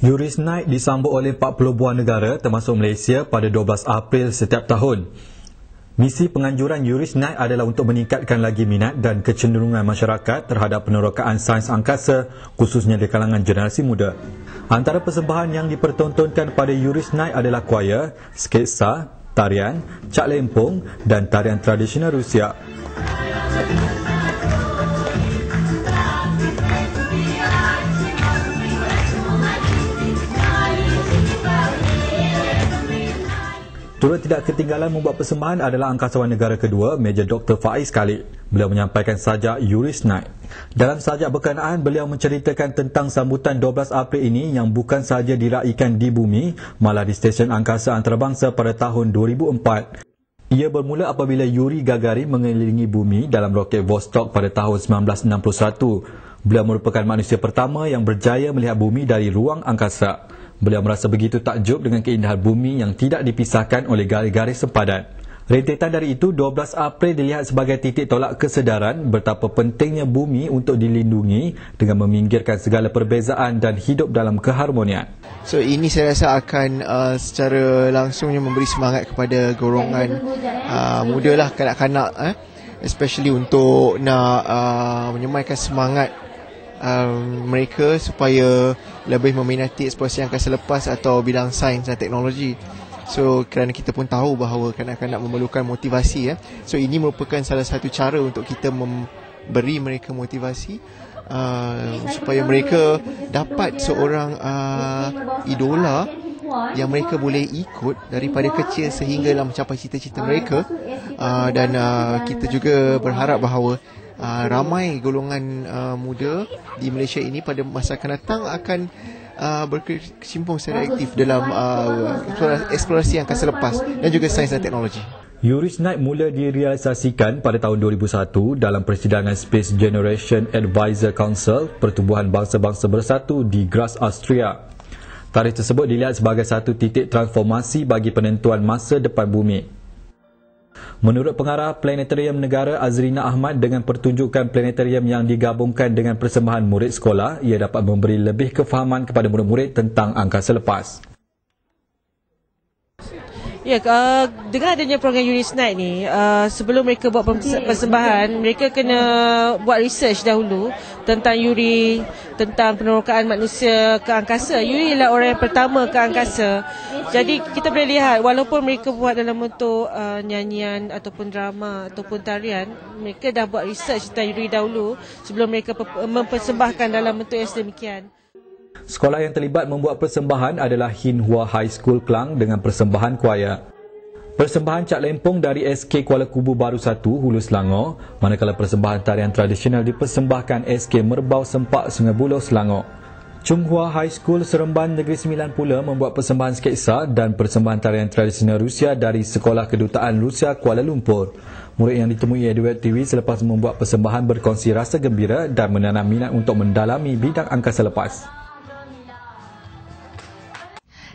Uris Night disambut oleh 40 buah negara termasuk Malaysia pada 12 April setiap tahun. Misi penganjuran Uris Night adalah untuk meningkatkan lagi minat dan kecenderungan masyarakat terhadap penerokaan sains angkasa, khususnya di kalangan generasi muda. Antara persembahan yang dipertontonkan pada Uris Night adalah choir, sketsa, tarian, cak lempung dan tarian tradisional Rusia. Turut tidak ketinggalan membuat persembahan adalah angkasawan negara kedua, Major Dr. Faiz Khalid. Beliau menyampaikan sajak Uris Night. Dalam sajak berkenaan, beliau menceritakan tentang sambutan 12 April ini yang bukan sahaja diraikan di bumi, malah di stesen angkasa antarabangsa pada tahun 2004. Ia bermula apabila Yuri Gagarin mengelilingi bumi dalam roket Vostok pada tahun 1961. Beliau merupakan manusia pertama yang berjaya melihat bumi dari ruang angkasa. Beliau merasa begitu takjub dengan keindahan bumi yang tidak dipisahkan oleh garis-garis sempadan. Rentetan dari itu, 12 April dilihat sebagai titik tolak kesedaran betapa pentingnya bumi untuk dilindungi dengan meminggirkan segala perbezaan dan hidup dalam keharmonian. So ini saya rasa akan secara langsungnya memberi semangat kepada golongan muda lah, kanak-kanak, especially untuk nak menyemailkan semangat mereka supaya lebih meminati eksplorasi angkasa lepas atau bidang sains dan teknologi. So kerana kita pun tahu bahawa kanak-kanak memerlukan motivasi, so ini merupakan salah satu cara untuk kita memberi mereka motivasi supaya mereka dapat seorang idola yang mereka boleh ikut daripada kecil sehinggalah mencapai cita-cita mereka. Dan kita juga berharap bahawa ramai golongan muda di Malaysia ini pada masa akan datang akan berkecimpung secara aktif dalam eksplorasi angkasa lepas dan juga sains dan teknologi. Uris Night mula direalisasikan pada tahun 2001 dalam persidangan Space Generation Advisor Council Pertubuhan Bangsa-Bangsa Bersatu di Graz, Austria. Tarikh tersebut dilihat sebagai satu titik transformasi bagi penentuan masa depan bumi. Menurut pengarah Planetarium Negara Azrina Ahmad, dengan pertunjukan planetarium yang digabungkan dengan persembahan murid sekolah, ia dapat memberi lebih kefahaman kepada murid-murid tentang angkasa lepas. Ya, dengan adanya program Uris Night ni, sebelum mereka buat persembahan, mereka kena buat research dahulu tentang Yuri, tentang penerokaan manusia ke angkasa. Yuri ialah orang yang pertama ke angkasa. Jadi kita boleh lihat, walaupun mereka buat dalam bentuk nyanyian ataupun drama ataupun tarian, mereka dah buat research tentang Yuri dahulu sebelum mereka mempersembahkan dalam bentuk yang sedemikian. Sekolah yang terlibat membuat persembahan adalah Hinhua High School Klang dengan persembahan choir. Persembahan cak lempung dari SK Kuala Kubu Baru 1 Hulu Selangor, manakala persembahan tarian tradisional dipersembahkan SK Merbau Sempak Sungai Buloh Selangor. Chunghua High School Seremban Negeri Sembilan pula membuat persembahan sketsa dan persembahan tarian tradisional Rusia dari Sekolah Kedutaan Rusia Kuala Lumpur. Murid yang ditemui di Web TV selepas membuat persembahan berkongsi rasa gembira dan menanam minat untuk mendalami bidang angkasa lepas.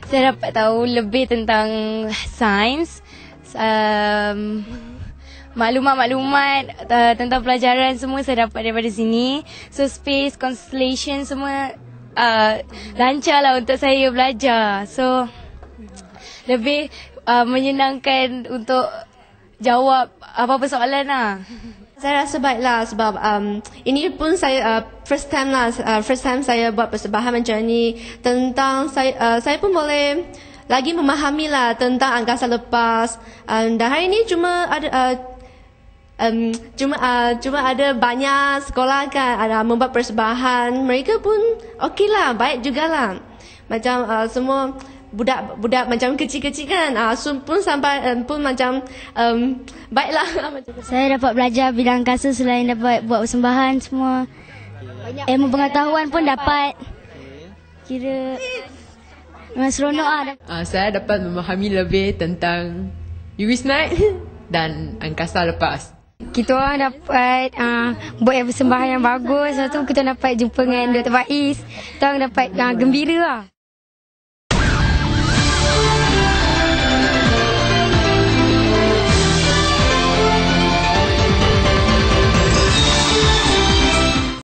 Saya dapat tahu lebih tentang sains, maklumat-maklumat tentang pelajaran semua saya dapat daripada sini. So space, constellation semua lancarlah untuk saya belajar. So lebih menyenangkan untuk jawab apa-apa soalan lah. Saya rasa baiklah sebab ini pun saya first time saya buat persembahan macam ni tentang saya pun boleh lagi memahami lah tentang angkasa lepas. Dan hari ini cuma ada banyak sekolah kan ada membuat persembahan, mereka pun okey lah, baik jugalah. Macam semua budak macam kecil-kecil kan, pun sampai pun macam baiklah. Saya dapat belajar bidang angkasa selain dapat buat persembahan semua. Ilmu pengetahuan pun dapat. Kira memang seronok lah. Saya dapat memahami lebih tentang Uris Night dan angkasa lepas. Kita orang dapat buat persembahan yang bagus. Lepas tu kita dapat jumpa dengan Dr. Faiz. Kita orang dapat gembira lah.